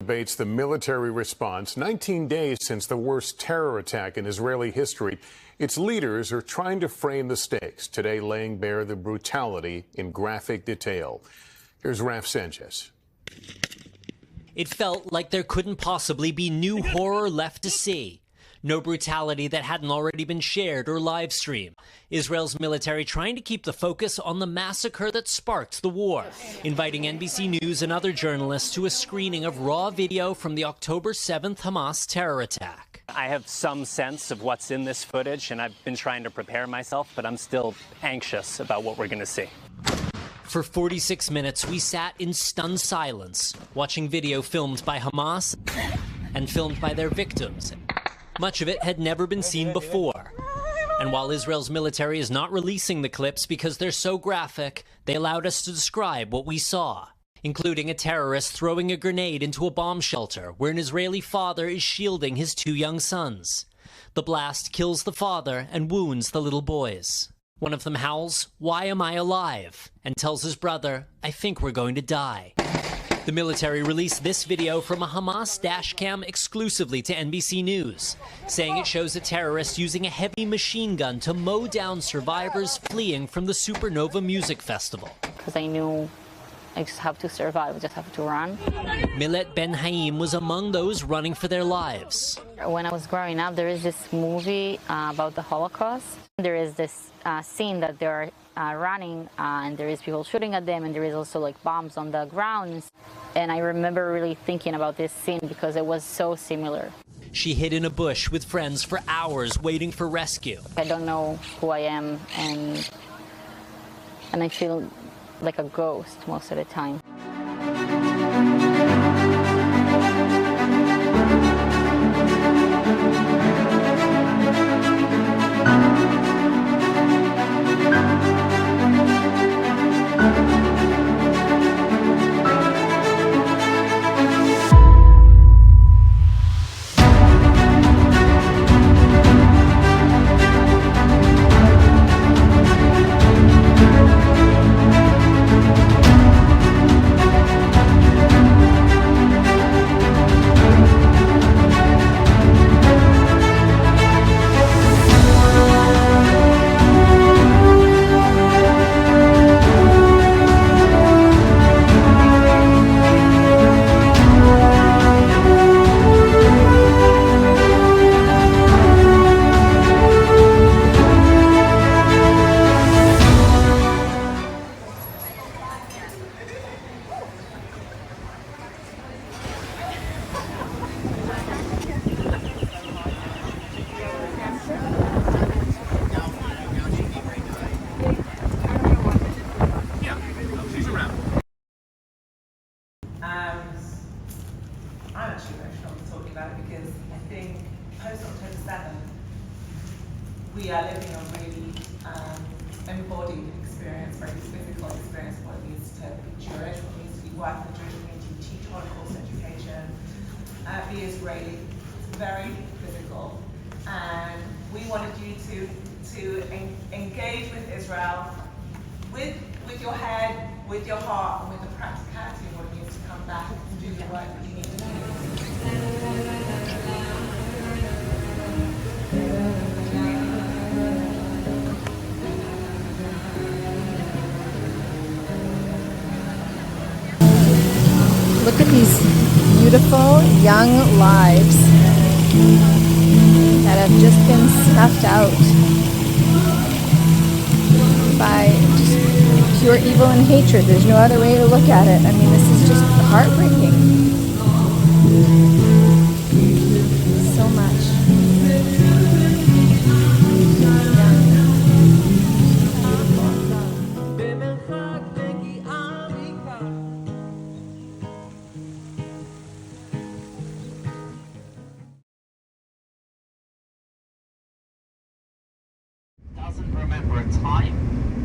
Debates the military response 19 days since the worst terror attack in Israeli history. Its leaders are trying to frame the stakes, today laying bare the brutality in graphic detail. Here's Raf Sanchez. It felt like there couldn't possibly be new horror left to see. No brutality that hadn't already been shared or live streamed. Israel's military trying to keep the focus on the massacre that sparked the war, inviting NBC News and other journalists to a screening of raw video from the October 7th Hamas terror attack. I have some sense of what's in this footage, and I've been trying to prepare myself, but I'm still anxious about what we're going to see. For 46 minutes, we sat in stunned silence, watching video filmed by Hamas and filmed by their victims. Much of it had never been seen before. And while Israel's military is not releasing the clips because they're so graphic, they allowed us to describe what we saw, including a terrorist throwing a grenade into a bomb shelter where an Israeli father is shielding his two young sons. The blast kills the father and wounds the little boys. One of them howls, "Why am I alive?" and tells his brother, "I think we're going to die." The military released this video from a Hamas dashcam exclusively to NBC News, saying it shows a terrorist using a heavy machine gun to mow down survivors fleeing from the Supernova Music Festival. Because I knew I just have to survive, I just have to run. Millet Ben Haim was among those running for their lives. When I was growing up, there is this movie about the Holocaust. There is this scene that they're running and there is people shooting at them, and there is also like bombs on the ground. And I remember really thinking about this scene because it was so similar. She hid in a bush with friends for hours waiting for rescue. I don't know who I am, and I feel like a ghost most of the time. I'm actually emotional talking about it because I think post-October 7th, we are living a really embodied experience, very physical experience of what it means to be Jewish, what it means to be white in the Jewish community, teach Holocaust education, be Israeli. It's very physical. And we wanted you to engage with Israel with your head, with your heart, and with the practicality of what it means to come back and do the work that you need to do. Look at these beautiful young lives that have just been snuffed out by just pure evil and hatred. There's no other way to look at it. I mean, this is just heartbreaking. So much. Doesn't remember a time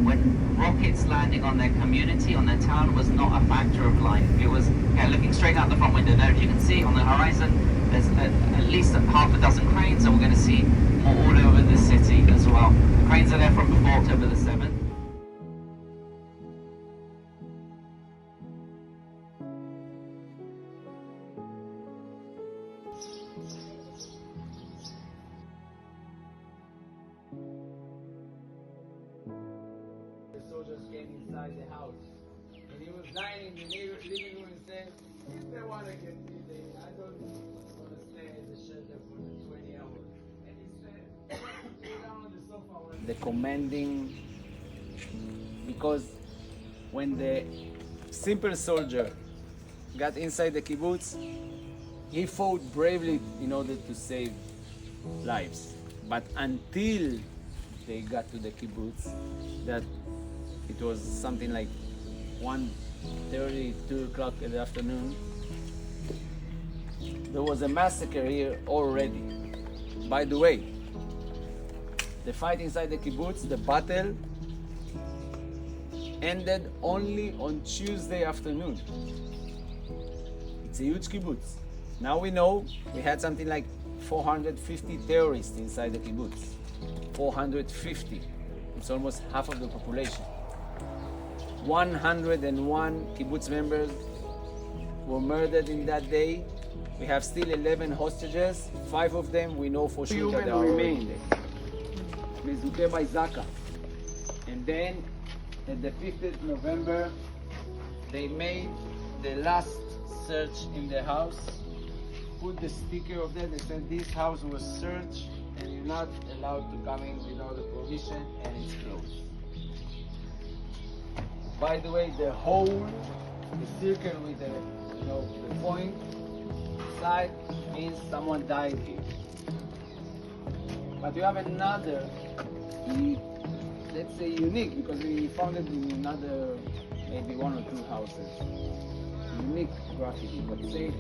when rockets landing on their community, on their town, was not a factor of life. It was, looking straight out the front window there, as you can see on the horizon, there's at least half a dozen cranes, and we're going to see more all over the city as well. The cranes are there from before October the 7th. was lying in the living room and said, if they want to get me, I don't want to stay in the shelter for the 20 hours. And he said, sit down on the sofa. The commanding, because when the simple soldier got inside the kibbutz, he fought bravely in order to save lives. But until they got to the kibbutz, that it was something like 1:30, 2 o'clock in the afternoon, there was a massacre here already. By the way, the fight inside the kibbutz, the battle, ended only on Tuesday afternoon. It's a huge kibbutz. Now we know we had something like 450 terrorists inside the kibbutz. 450. It's almost half of the population. 101 kibbutz members were murdered in that day. We have still 11 hostages. 5 of them we know for sure that they are already dead. Mezukeh by Zaka. And then at the 5th of November, they made the last search in the house, put the sticker of that, they said this house was searched and you're not allowed to come in without the permission, and it's closed. By the way, the hole, the circle with the point side means someone died here. But you have another, let's say unique, because we found it in another, maybe 1 or 2 houses. Unique graffiti, but say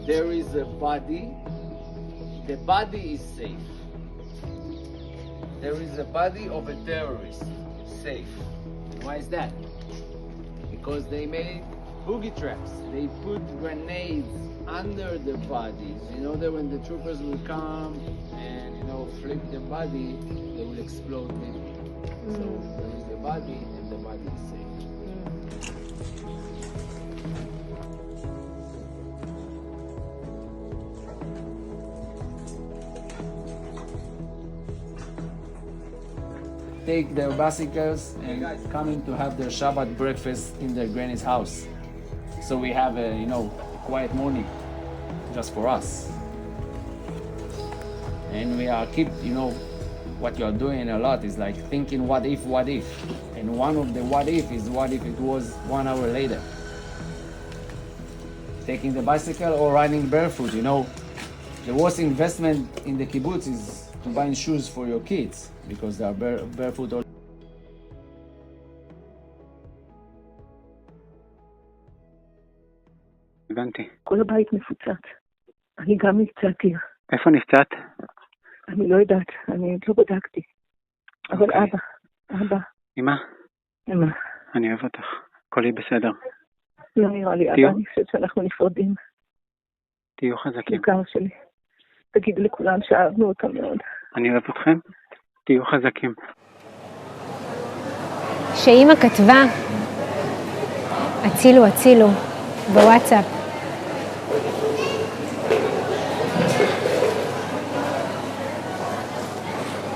there is a body, the body is safe. There is a body of a terrorist, safe. Why is that? Because they made boogie traps. They put grenades under the bodies. You know that when the troopers will come and flip the body, they will explode maybe. So there is the body and the body is safe. Take their bicycles and coming to have their Shabbat breakfast in their granny's house. So we have a quiet morning just for us. And we are keep what you are doing a lot is like thinking what if. And one of the what if is what if it was 1 hour later. Taking the bicycle or riding barefoot, the worst investment in the kibbutz is to buy shoes for your kids because they are barefoot all. הבנתי. כל הבית מפוצץ. אני גם נפצעתי. איפה נפצעת? אני לא יודעת, אני עוד לא בדקתי. אבל אבא. אמא? אמא. אני אוהב אותך. הכל יהיה בסדר. לא נראה לי, אבא, אני חושבת שאנחנו נפרדים. תהיו חזקים. יקר שלי. תגיד לכולם שאהבנו אותם מאוד. אני אוהב אתכם. תהיו חזקים. שאמא כתבה, הצילו, בוואטסאפ.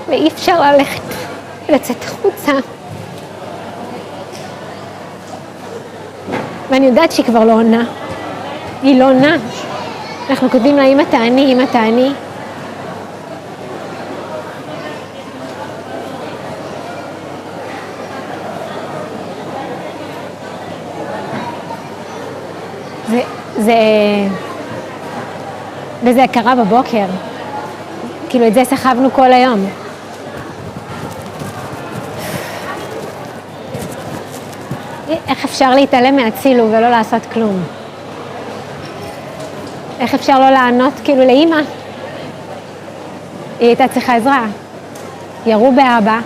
ואי אפשר לצאת החוצה. ואני יודעת שהיא כבר לא עונה. היא לא עונה. אנחנו כותבים לה, אמא תעני. וזה קרה בבוקר. כאילו את זה סחבנו כל היום. איך אפשר להתעלם מהצילו ולא לעשות כלום? איך אפשר לא לענות כאילו לאמא? היא הייתה צריכה עזרה. ירו באבא,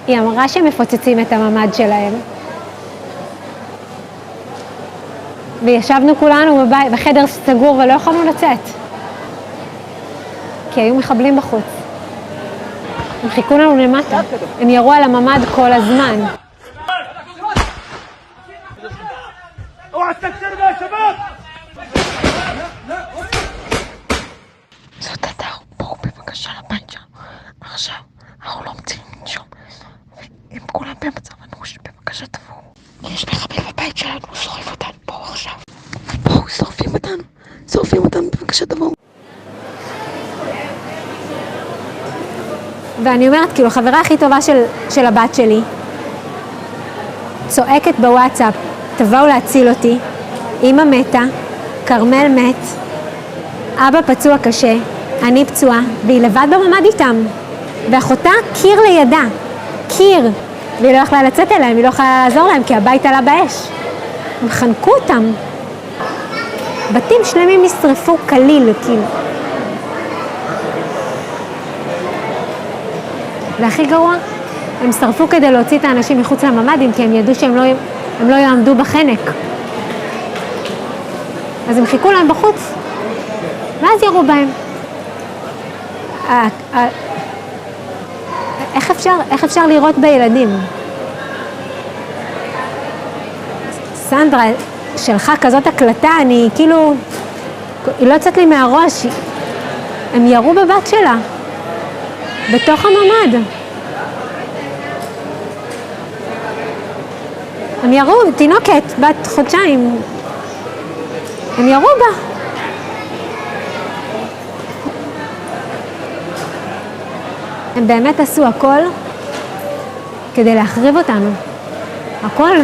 היא אמרה שהם מפוצצים את הממד שלהם. וישבנו כולנו בחדר סגור ולא יכולנו לצאת. כי היו מחבלים בחוץ. הם חיכו לנו למטה. הם ירו על הממד כל הזמן. זאת אדר, בואו בבקשה לבית שלנו. עכשיו, אנחנו לא מצליחים לנשום. אם כולם במצב אנוש, בבקשה תבואו. יש מחבל בבית שלנו, הוא שורף אותנו, בואו עכשיו. בואו, שורפים אותנו, בבקשה תבואו. ואני אומרת, כאילו, החברה הכי טובה של הבת שלי, צועקת בוואטסאפ, תבואו להציל אותי, אמא מתה, קרמל מת, אבא פצוע קשה, אני פצועה, והיא לבד בממד איתם. ואחותה קיר לידה, קיר, והיא לא יכלה לצאת אליהם, היא לא יכלה לעזור להם, כי הבית עלה באש. הם חנקו אותם. בתים שלמים נשרפו כליל, כאילו. והכי גרוע, הם שרפו כדי להוציא את האנשים מחוץ לממדים, כי הם ידעו שהם לא יעמדו בחנק. אז הם חיכו להם בחוץ, ואז ירו בהם. איך אפשר לראות בילדים? סנדרה שלחה כזאת הקלטה, אני כאילו, היא לא יוצאת לי מהראש, הם ירו בבת שלה, בתוך הממד. הם ירו, תינוקת, בת חודשיים, הם ירו בה. הם באמת עשו הכל כדי להחריב אותנו. הכל.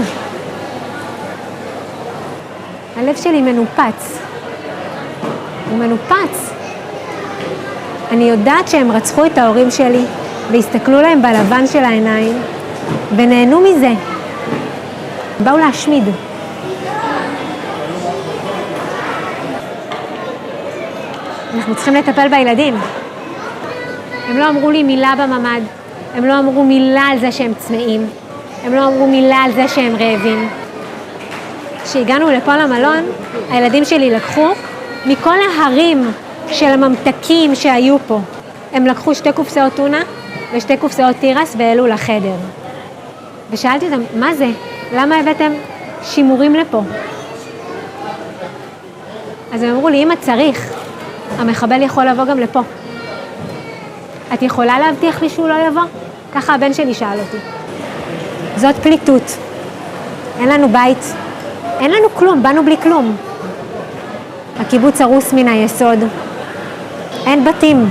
הלב שלי מנופץ. הוא מנופץ. אני יודעת שהם רצחו את ההורים שלי והסתכלו להם בלבן של העיניים ונהנו מזה. באו להשמיד. אנחנו צריכים לטפל בילדים. הם לא אמרו לי מילה בממד, הם לא אמרו מילה על זה שהם צמאים, הם לא אמרו מילה על זה שהם רעבים. כשהגענו לפה למלון, הילדים שלי לקחו מכל ההרים של הממתקים שהיו פה. הם לקחו 2 קופסאות טונה ו2 קופסאות תירס והעלו לחדר. ושאלתי אותם, מה זה? למה הבאתם שימורים לפה? אז הם אמרו לי, אמא צריך, המחבל יכול לבוא גם לפה. את יכולה להבטיח לי שהוא לא יבוא? ככה הבן שלי שאל אותי. זאת פליטות. אין לנו בית, אין לנו כלום, באנו בלי כלום. הקיבוץ הרוס מן היסוד. אין בתים.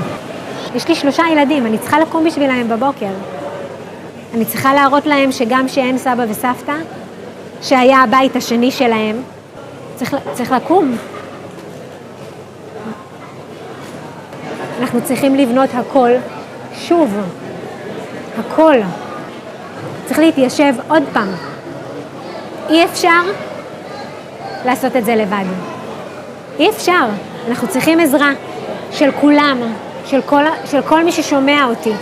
יש לי 3 ילדים, אני צריכה לקום בשבילהם בבוקר. אני צריכה להראות להם שגם שאין סבא וסבתא, שהיה הבית השני שלהם, צריך לקום. אנחנו צריכים לבנות הכל, שוב, הכל. צריך להתיישב עוד פעם. אי אפשר לעשות את זה לבד. אי אפשר. אנחנו צריכים עזרה של כולם, של כל מי ששומע אותי.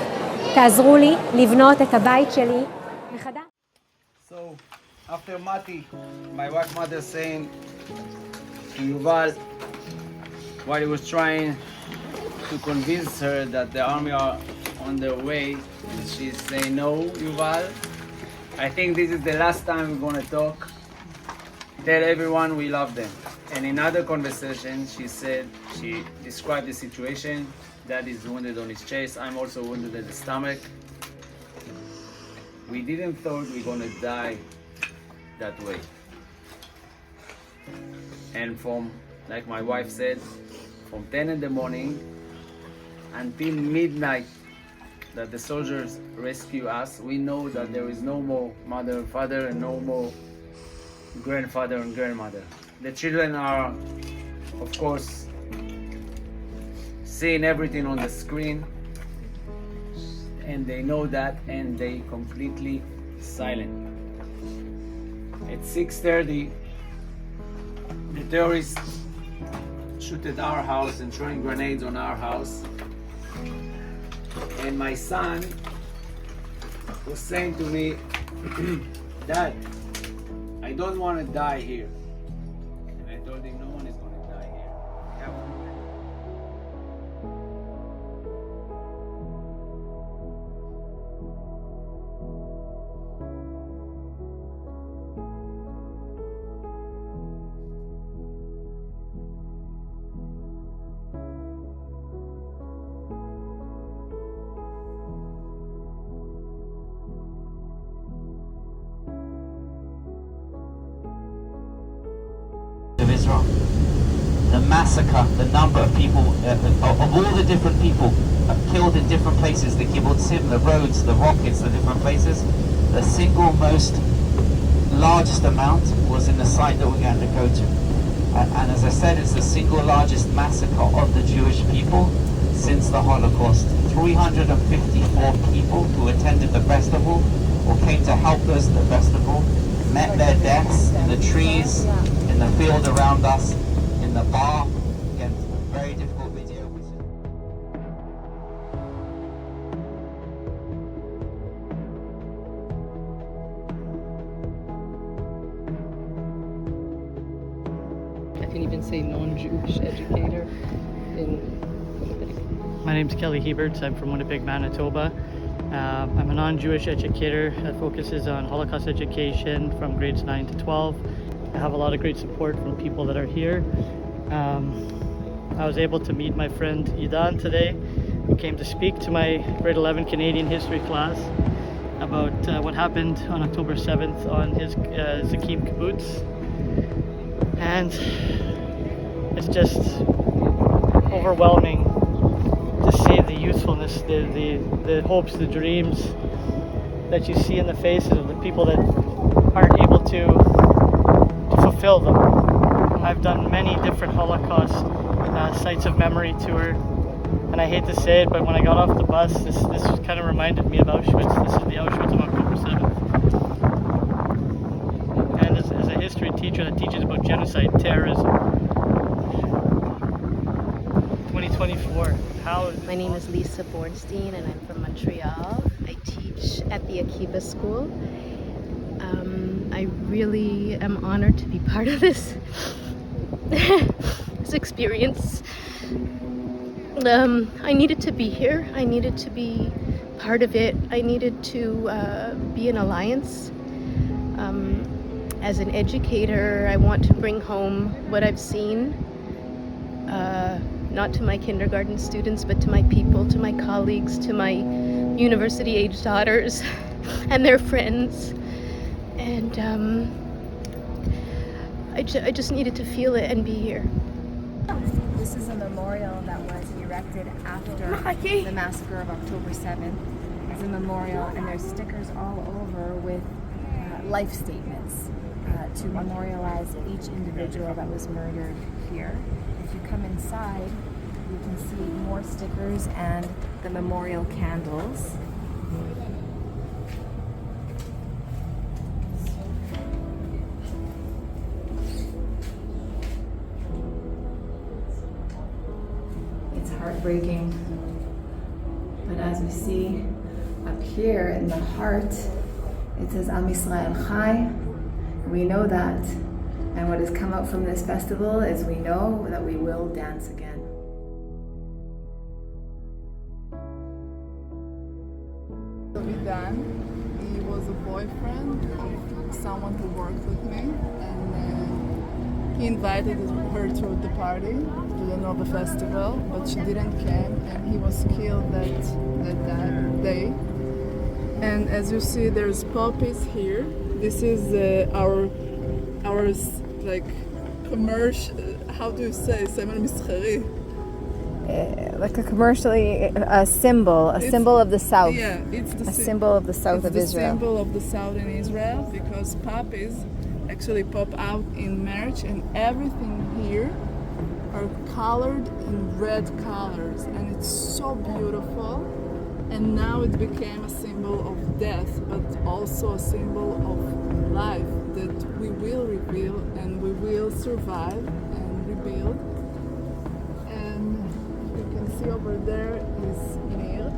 תעזרו לי לבנות את הבית שלי מחדש. So, after Mati, my wife mother saying to Yuval, while he was trying to convince her that the army are on their way, and she's saying, no, Yuval, I think this is the last time we're going to talk. Tell everyone we love them. And in other conversation, she said, she described the situation. Dad is wounded on his chest. I'm also wounded in the stomach. We didn't thought we're going to die that way. And from, like my wife said, from 10 in the morning until midnight that the soldiers rescue us, we know that there is no more mother and father and no more grandfather and grandmother. The children are, of course, seeing everything on the screen, and they know that, and they completely silent. At 6:30, the terrorists shoot at our house and throwing grenades on our house. And my son was saying to me, Dad, I don't want to die here. And I told him, no one is going to die here. the massacre, the number of people, of all the different people killed in different places, the kibbutzim, the roads, the rockets, the different places, the single most largest amount was in the site that we're going to go to. And as I said, it's the single largest massacre of the Jewish people since the Holocaust. 354 people who attended the festival or came to help us at the festival met their deaths in the trees, in the field around us, in the bar. Again, very difficult video. I can even say non-Jewish educator in Winnipeg. My name's Kelly Hebert. I'm from Winnipeg, Manitoba. I'm a non-Jewish educator that focuses on Holocaust education from grades 9 to 12. I have a lot of great support from people that are here. I was able to meet my friend Idan today, who came to speak to my grade 11 Canadian history class about what happened on October 7th on his Zakim Kibbutz. And it's just overwhelming to see the youthfulness, the hopes, the dreams that you see in the faces of the people that aren't able to fulfill them. I've done many different Holocaust sites of memory tour, and I hate to say it, but when I got off the bus, this kind of reminded me of Auschwitz. This is the Auschwitz of October 7th. And as a history teacher that teaches about genocide, terrorism, 2024. My name is Lisa Bornstein and I'm from Montreal. I teach at the Akiba School. I really am honored to be part of this experience. I needed to be here. I needed to be part of it. I needed to be an alliance. As an educator, I want to bring home what I've seen. Not to my kindergarten students, but to my people, to my colleagues, to my university-age daughters and their friends. And I just needed to feel it and be here. This is a memorial that was erected after the massacre of October 7th as a memorial, and there's stickers all over with life statements to memorialize each individual that was murdered here. If you come inside, you can see more stickers and the memorial candles. It's heartbreaking, but as we see up here in the heart, it says Am Yisrael Chai. We know that. And what has come out from this festival is we know that we will dance again. Idan, he was a boyfriend of someone who worked with me, and he invited her to the party, to the Nova Festival, but she didn't come, and he was killed that day. And as you see, there's poppies here. This is our like commercial, how do you say, סמל מסחרי? Like a commercially, a symbol of the south. Yeah, it's a symbol of the south of Israel. It's the symbol of the south in Israel, because poppies actually pop out in March, and everything here are colored in red colors, and it's so beautiful. And now it became a symbol of death, but also a symbol of life, that we will reveal and we will survive and rebuild. And you can see over there is Nir.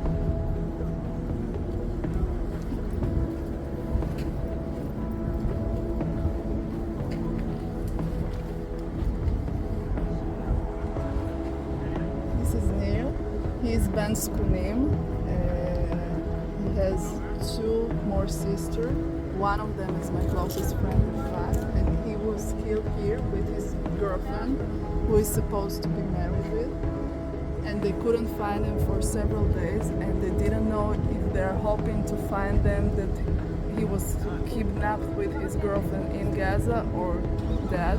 This is Nir. He is Ben Skunim. He has two more sisters. One of them is my closest friend, and he was killed here with his girlfriend, who is supposed to be married with. And they couldn't find him for several days, and they didn't know if they're hoping to find them that he was kidnapped with his girlfriend in Gaza or dead.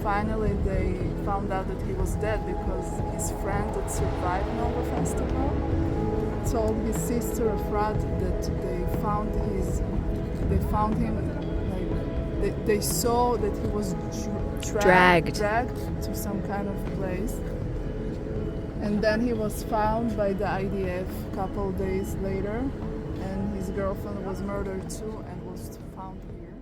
finally they found out that he was dead because his friend that survived Nova Festival told his sister Efrat that they saw that he was dragged to some kind of place. And then he was found by the IDF a couple days later, and his girlfriend was murdered too and was found here.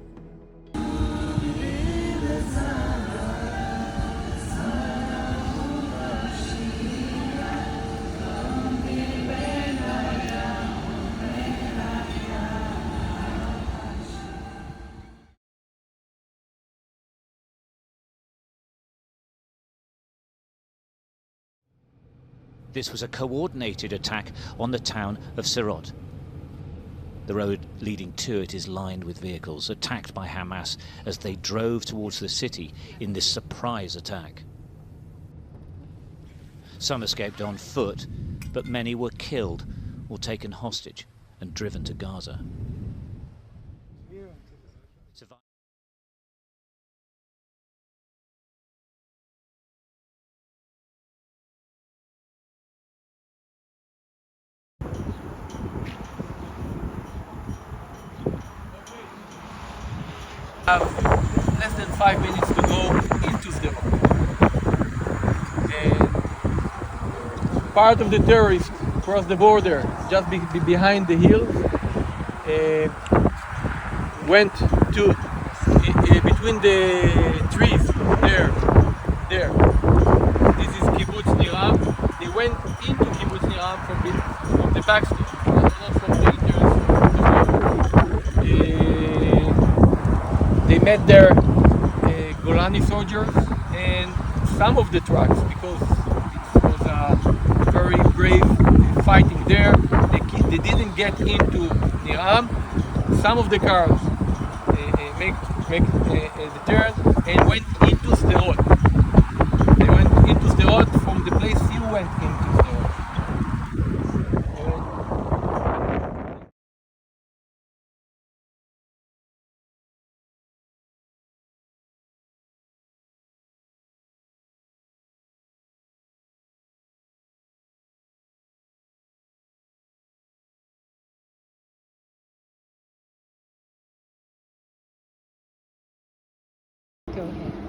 This was a coordinated attack on the town of Sderot. The road leading to it is lined with vehicles attacked by Hamas as they drove towards the city in this surprise attack. Some escaped on foot, but many were killed or taken hostage and driven to Gaza. Have less than 5 minutes to go into Sderot. And part of the terrorists crossed the border just behind the hills, went to between the trees there. This is Kibbutz Beeri. They went into Kibbutz Beeri from the back street, not from the They met their Golani soldiers and some of the trucks, because it was a very brave fighting there. They didn't get into Niram. Some of the cars make the turn and went into Sderot. They went into Sderot from the place you went into Sderot.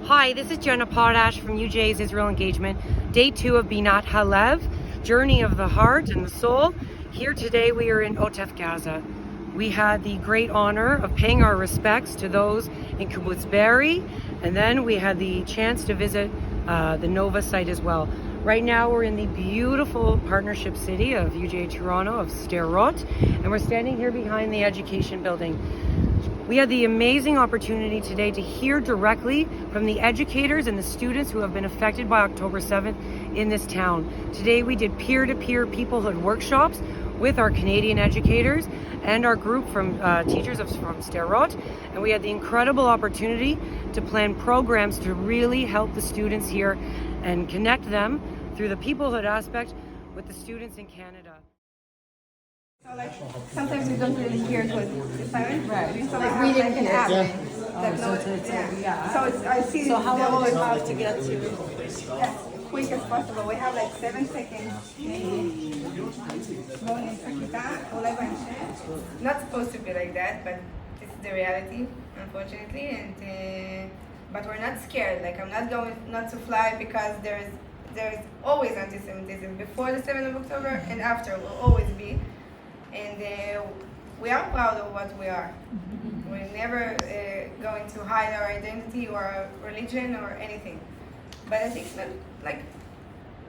Hi, this is Jenna Potash from UJ's Israel Engagement, Day 2 of Binat Halev, Journey of the Heart and the Soul. Here today we are in Otef Gaza. We had the great honor of paying our respects to those in Kibbutz Beeri, and then we had the chance to visit the Nova site as well. Right now we're in the beautiful partnership city of UJ Toronto, of Sderot, and we're standing here behind the education building. We had the amazing opportunity today to hear directly from the educators and the students who have been affected by October 7th in this town. Today we did peer-to-peer peoplehood workshops with our Canadian educators and our group from teachers from Sderot, and we had the incredible opportunity to plan programs to really help the students here and connect them through the peoplehood aspect with the students in Canada. So like sometimes we don't really hear good silence. Right. So like we didn't hear it. So I see. So how long do we have to get to? As quick as possible. We have like 7 seconds. Not supposed to be like that, but it's the reality, unfortunately. And but we're not scared. Like I'm not going not to fly because there's always anti-Semitism before the 7th of October and after will always be. And we are proud of what we are. We're never going to hide our identity or our religion or anything. But I think that, like,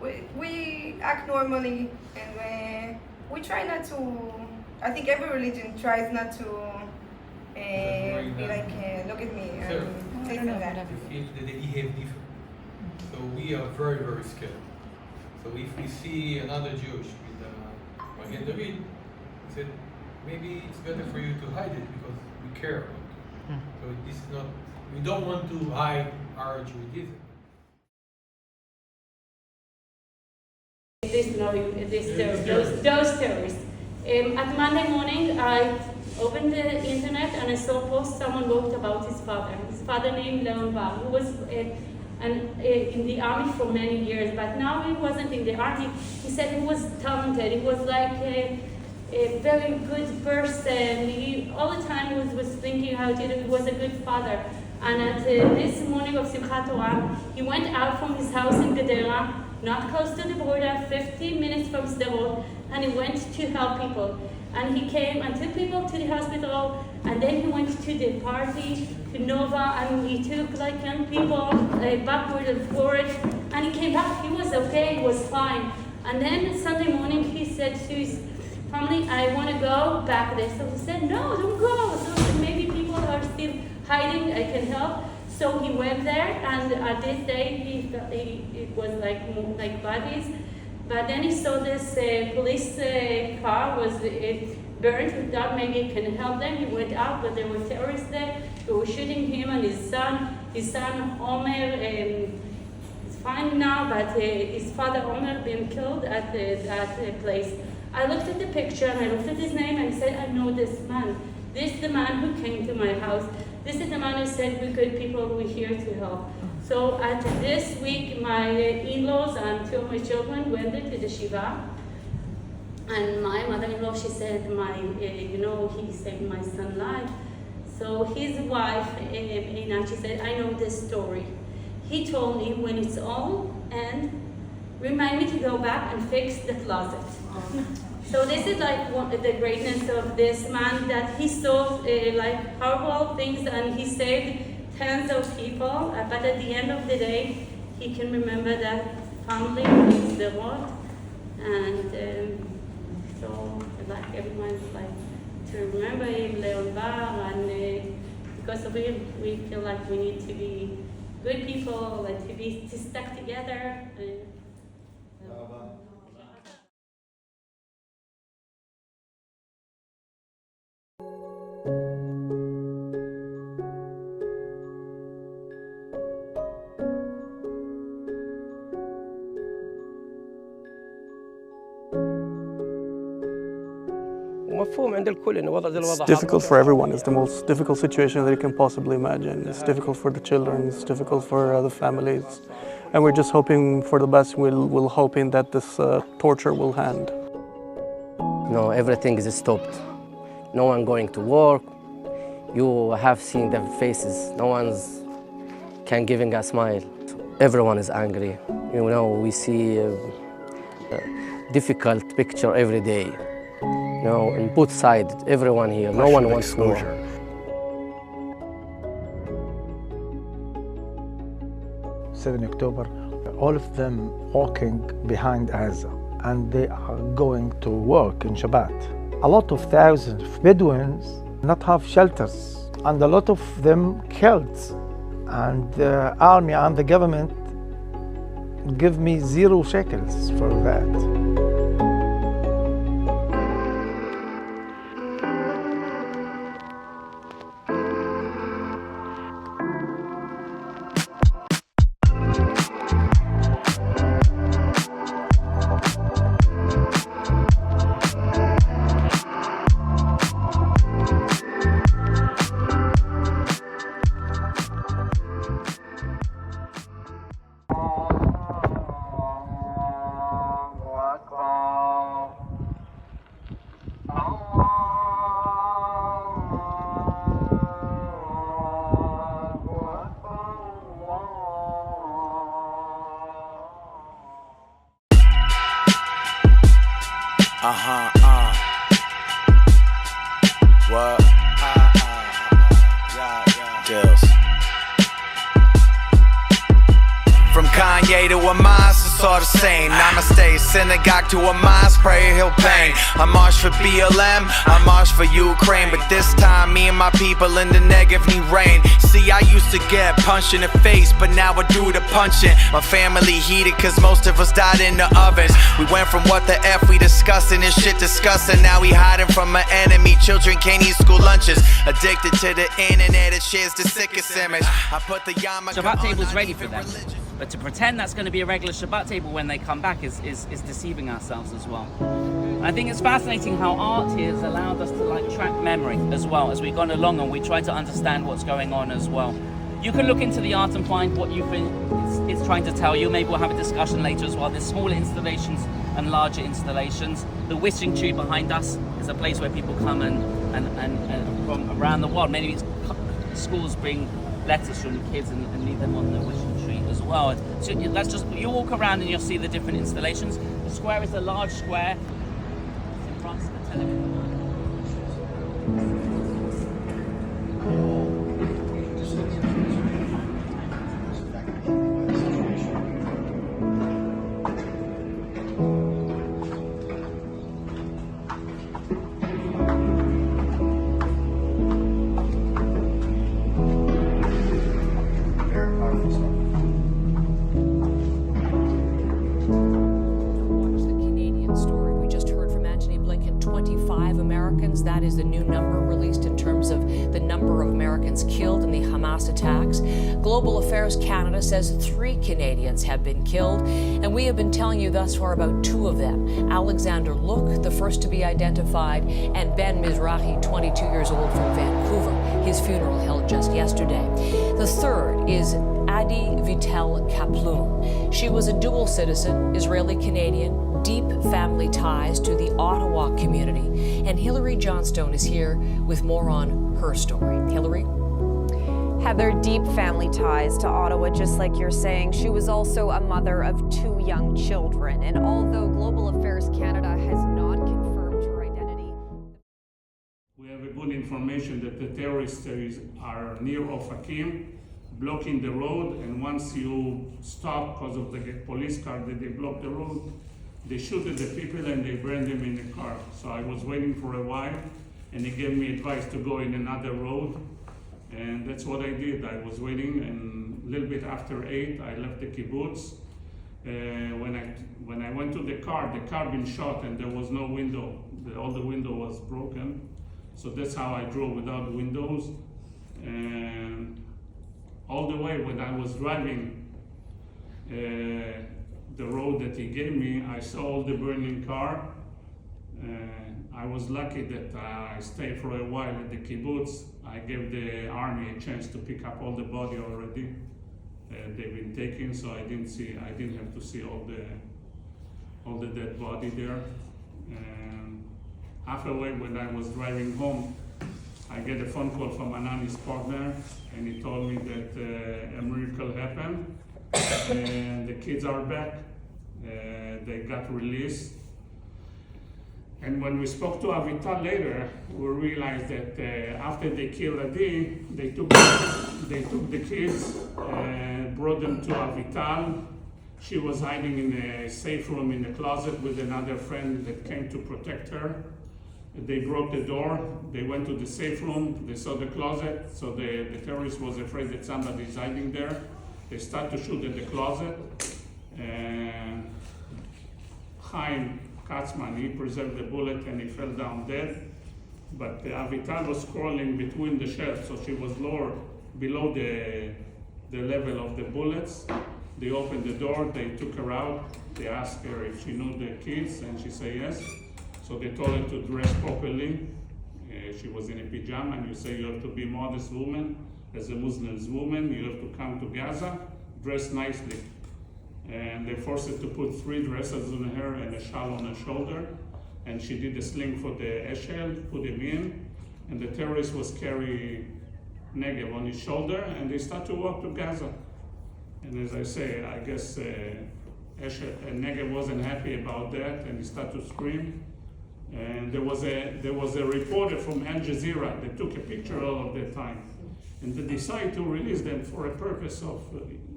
we act normally and we try not to. I think every religion tries not to be like, look at me and this and that. To feel that they behave different. So we are very, very scared. So if we see another Jewish with Magen David, said, maybe it's better for you to hide it because we care about it. So this is not, we don't want to hide our Judaism. Those terrorists. At Monday morning, I opened the internet and I saw a post someone wrote about his father. His father named Leon Bar, who was and in the army for many years, but now he wasn't in the army. He said he was talented. He was like a very good person. He all the time was thinking how to do. He was a good father. And at this morning of Simchat Torah, he went out from his house in Gedera, not close to the border, 15 minutes from Sderot, and he went to help people. And he came and took people to the hospital, and then he went to the party, to Nova, and he took like young people backward and forward, and he came back. He was okay, he was fine. And then Sunday morning he said to his family, I want to go back there. So he said, no, don't go. So maybe people are still hiding, I can help. So he went there, and at this day it was like bodies. But then he saw this police car was burned. He thought maybe it can help them. He went out, but there were terrorists there. They were shooting him and his son. His son Omer is fine now, but his father Omer been killed at that place. I looked at the picture and I looked at his name and I said, I know this man. This is the man who came to my house. This is the man who said, we're good people, we're here to help. So at this week, my in-laws and two of my children went there to the Shiva. And my mother-in-law, she said, he saved my son's life. So his wife, Ina, she said, I know this story. He told me when it's all end, remind me to go back and fix the closet. So this is like the greatness of this man, that he saw like horrible things and he saved tens of people, but at the end of the day, he can remember that family is the Lord, and so like everyone's like to remember him, Leon Bar, and because of him, we feel like we need to be good people, like to stick together. It's difficult for everyone. It's the most difficult situation that you can possibly imagine. It's difficult for the children, it's difficult for the families. And we're just hoping for the best. We're hoping that this torture will end. No, everything is stopped. No one going to work. You have seen their faces. No one's can giving a smile. Everyone is angry. You know, we see a difficult picture every day. You know, on both sides, everyone here, no one wants war. 7 October, all of them walking behind Gaza, and they are going to work in Shabbat. A lot of thousands of Bedouins not have shelters, and a lot of them killed. And the army and the government give me 0 shekels for that. What? Deals. From Kanye to Hamas, it's all the same. Namaste, synagogue to Hamas, prayer he'll pain. I march for BLM, I march for Ukraine. But this time, me and my people in the Negev need rain. See, I used to get punched in the face, but now I do the punching. My family heated, cause most of us died in the ovens. We went from what the F we discussing, this shit disgusting. Now we hiding from an enemy, children can't eat school lunches. Addicted to the internet, it shares the sickest image. I put the yarmulke Shabbat table's ready for them. But to pretend that's going to be a regular Shabbat table when they come back is deceiving ourselves as well. And I think it's fascinating how art here has allowed us to like track memory as well as we've gone along, and we try to understand what's going on as well. You can look into the art and find what you think it's trying to tell you. Maybe we'll have a discussion later as well. There's smaller installations and larger installations. The wishing tree behind us is a place where people come and from around the world. Many schools bring letters from kids and leave them on the wishing tree as well. So that's just, you walk around and you'll see the different installations. The square is a large square. It's in France, the Tel Aviv. That is the new number released in terms of the number of Americans killed in the Hamas attacks. Global Affairs Canada says 3 Canadians have been killed, and we have been telling you thus far about 2 of them. Alexander Look, the first to be identified, and Ben Mizrahi, 22 years old, from Vancouver. His funeral held just yesterday. The third is Adi Vitel Kaplun. She was a dual citizen, Israeli-Canadian, deep family ties to the Ottawa community. And Hillary Johnstone is here with more on her story. Hillary? Heather, deep family ties to Ottawa, just like you're saying. She was also a mother of 2 young children. And although Global Affairs Canada has not confirmed her identity, we have a good information that the terrorists are near Ofakim, blocking the road, and once you stop because of the police car that they block the road, they shoot at the people and they burn them in the car. So I was waiting for a while, and he gave me advice to go in another road, and that's what I did. I was waiting, and a little bit after 8, I left the kibbutz. When I went to the car been shot, and there was no window. All the window was broken. So that's how I drove without windows. And all the way when I was driving the road that he gave me, I saw all the burning car. I was lucky that I stayed for a while at the kibbutz. I gave the army a chance to pick up all the body already. They've been taken, so I didn't have to see all the dead body there. Halfway when I was driving home, I get a phone call from Anani's partner, and he told me that a miracle happened, and the kids are back. They got released. And when we spoke to Avital later, we realized that after they killed Adi, they took the kids and brought them to Avital. She was hiding in a safe room in the closet with another friend that came to protect her. They broke the door, they went to the safe room, they saw the closet, so the terrorist was afraid that somebody is hiding there. They start to shoot at the closet, and Chaim Katzman, he preserved the bullet and he fell down dead. But Avital was crawling between the shelves, so she was lower, below the level of the bullets. They opened the door, they took her out, they asked her if she knew the kids, and she said yes. So they told her to dress properly. She was in a pajama, and you say you have to be a modest woman. As a Muslim woman, you have to come to Gaza, dress nicely. And they forced her to put 3 dresses on her and a shawl on her shoulder. And she did a sling for the eshel, put him in. And the terrorist was carrying Negev on his shoulder, and they start to walk to Gaza. And as I say, I guess Negev wasn't happy about that, and he started to scream. And there was a reporter from Al Jazeera that took a picture all of that time, and they decided to release them for a purpose of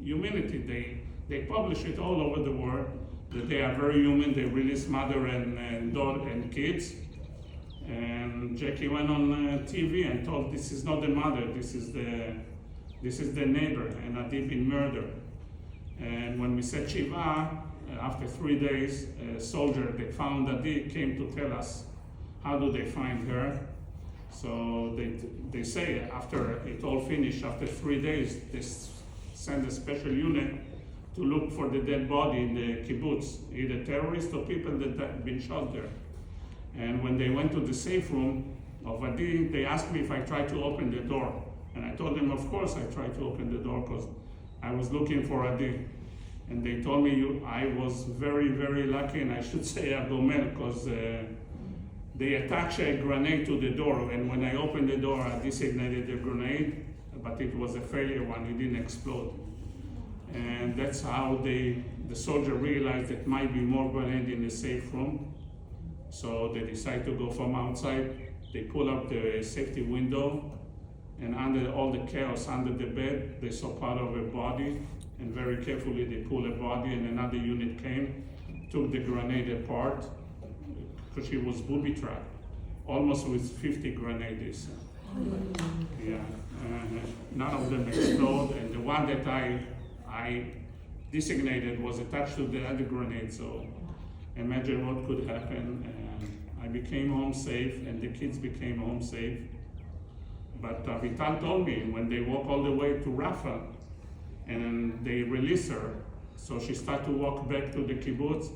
humanity. They publish it all over the world that they are very human. They release mother and daughter and kids. And Jackie went on TV and told, "This is not the mother. This is the neighbor, and Adi been murdered." And when we said Shiva, after 3 days, a soldier that found Adi came to tell us how do they find her. So they say after it all finished, after 3 days, they send a special unit to look for the dead body in the kibbutz, either terrorists or people that had been shot there. And when they went to the safe room of Adi, they asked me if I tried to open the door. And I told them, of course, I tried to open the door because I was looking for Adi. And they told me I was very, very lucky, and I should say Agomel, because they attached a grenade to the door. And when I opened the door, I designated the grenade, but it was a failure one, it didn't explode. And that's how the soldier realized that might be more grenade in the safe room. So they decided to go from outside. They pull up the safety window, and under all the chaos under the bed, they saw part of a body, and very carefully they pulled a body, and another unit came, took the grenade apart, because she was booby-trapped, almost with 50 grenades. Yeah, none of them explode, and the one that I designated was attached to the other grenade, so imagine what could happen. I became home safe, and the kids became home safe. But Vital told me when they walk all the way to Rafah, and they release her, so she started to walk back to the kibbutz,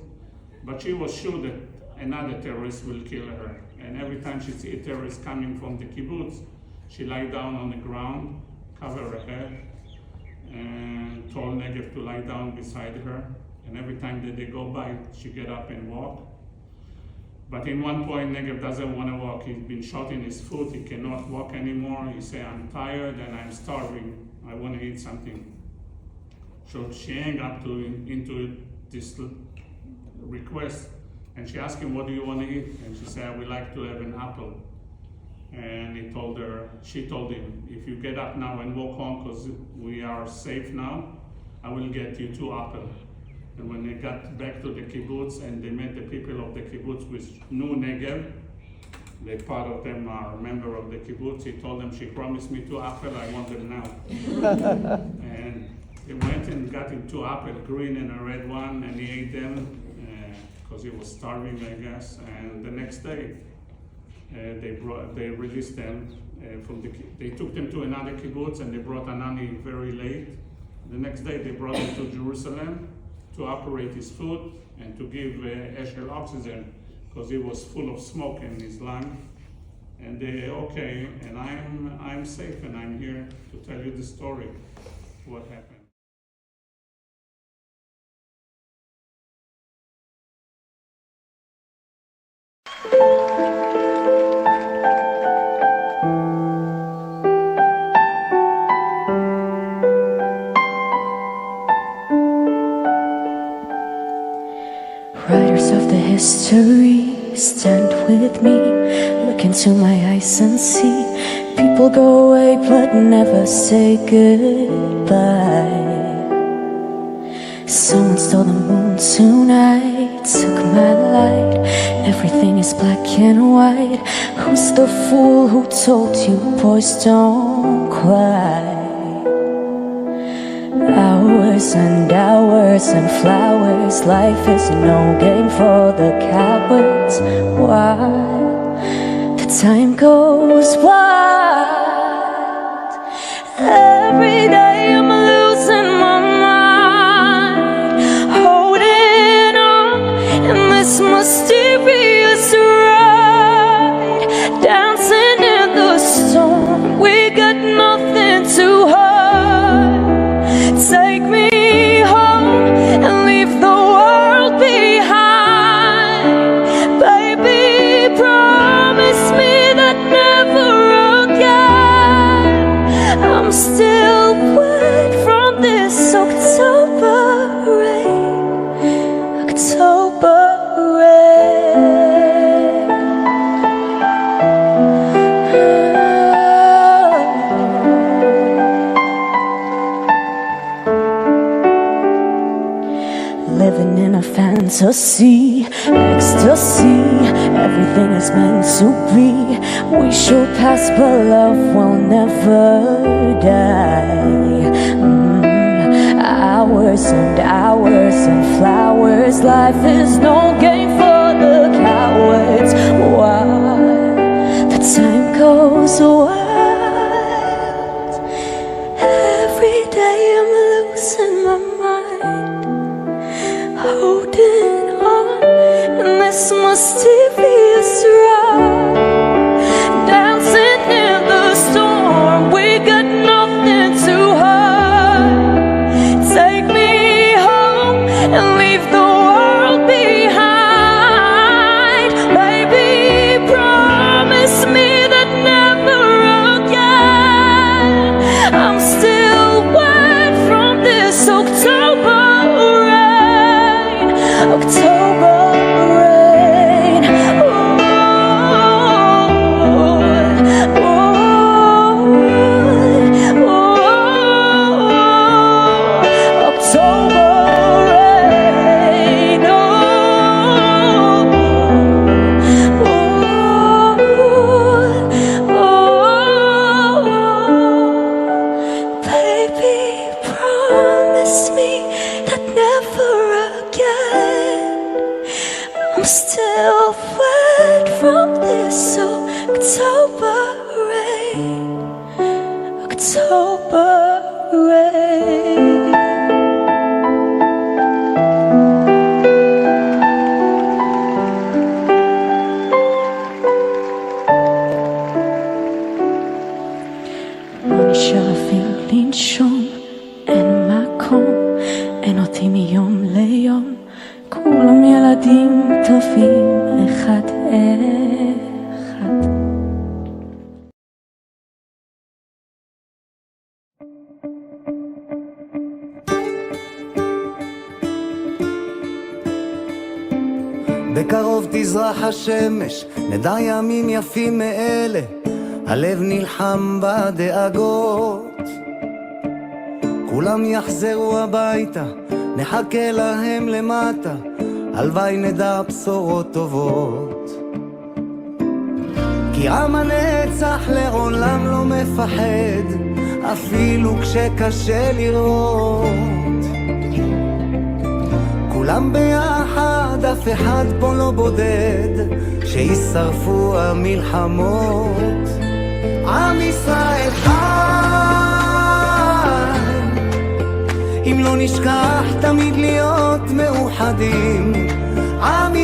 but she was sure that another terrorist will kill her. And every time she see a terrorist coming from the kibbutz, she lie down on the ground, cover her head, and told Negev to lie down beside her. And every time that they go by, she get up and walk. But in one point, Negev doesn't want to walk. He's been shot in his foot. He cannot walk anymore. He say, I'm tired and I'm starving. I want to eat something. So she hang up into this request, and she asked him, what do you want to eat? And she said, I would like to have an apple. And she told him, if you get up now and walk home, because we are safe now, I will get you 2 apples. And when they got back to the kibbutz and they met the people of the kibbutz with new Negev, they part of them are a member of the kibbutz, he told them, she promised me 2 apples, I want them now. And he went and got him 2 apples, green and a red one, and he ate them because he was starving, I guess. And the next day, they released them they took them to another kibbutz, and they brought Anani very late. The next day, they brought him to Jerusalem to operate his foot and to give Eshel oxygen because he was full of smoke in his lung. And they okay, and I'm safe, and I'm here to tell you the story, what happened. Writers of the history, stand with me. Look into my eyes and see. People go away but never say goodbye. Someone stole the moon tonight, took my light. Everything is black and white. Who's the fool who told you boys don't cry? Hours and hours and flowers. Life is no game for the cowards. Why? The time goes wild. Every day I'm losing my mind, holding on in this mysterious ride, dancing in the storm. We got nothing to hide. Take me home and leave the world behind. Baby, promise me that never again. I'm still wet from this October rain. October rain. Living in a fantasy, ecstasy. Everything is meant to be. We shall pass, but love will never die. Hours and hours and flowers. Life is no game for the cowards. Why? The time goes wild. Every day I'm losing my mind, holding on in this mysterious ride, dancing in the storm. We got still wet from this October rain, October rain. לא נשאר אפילו לנשום, אין מקום, אין אותי מיום ליום, כולם ילדים טובים אחד אחד. בקרוב תזרח השמש, נדע ימים יפים מאלה, הלב נלחם בדאגות. כולם יחזרו הביתה, נחכה להם למטה, הלוואי נדע בשורות טובות. כי עם הנצח לעולם לא מפחד, אפילו כשקשה לראות. כולם ביחד, אף אחד פה לא בודד, שישרפו המלחמות. עם ישראל חי, אם לא נשכח תמיד להיות מאוחדים. עם